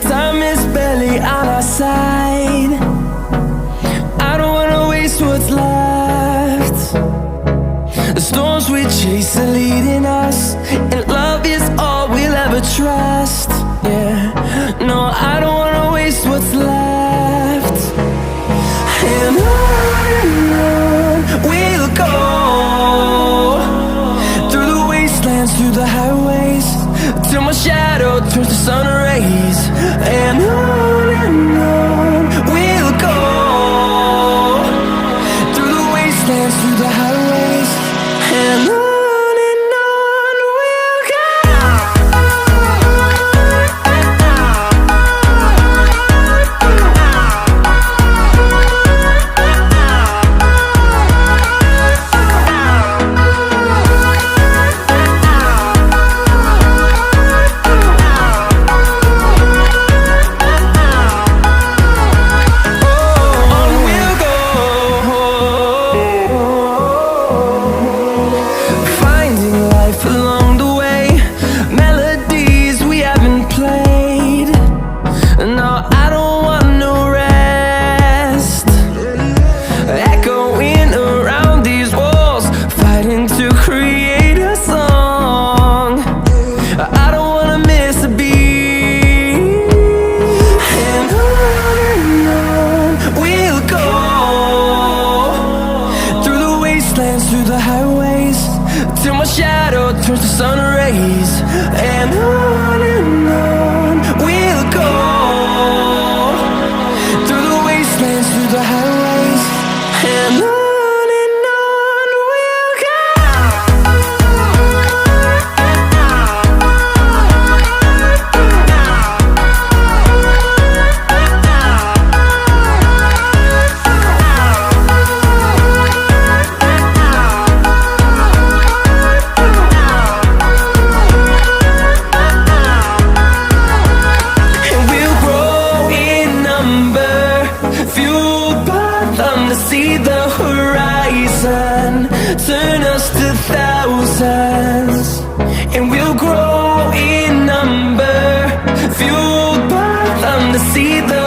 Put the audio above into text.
Time is barely on our side. I don't wanna waste what's left. The storms we chase are leading us, and love is all we'll ever trust. Yeah, no, I don't wanna waste what's left. And on we'll go, through the wastelands, through the highways, till my shadow turns to sun rays. And on we'll go, through the wastelands, through the highways, and on we'll go. Through the highways, till my shadow turns to sun rays. And on we'll go, through the wastelands, through the highways, and on we'll go. To see the horizon turn us to thousands, and we'll grow in number, fueled by them to see the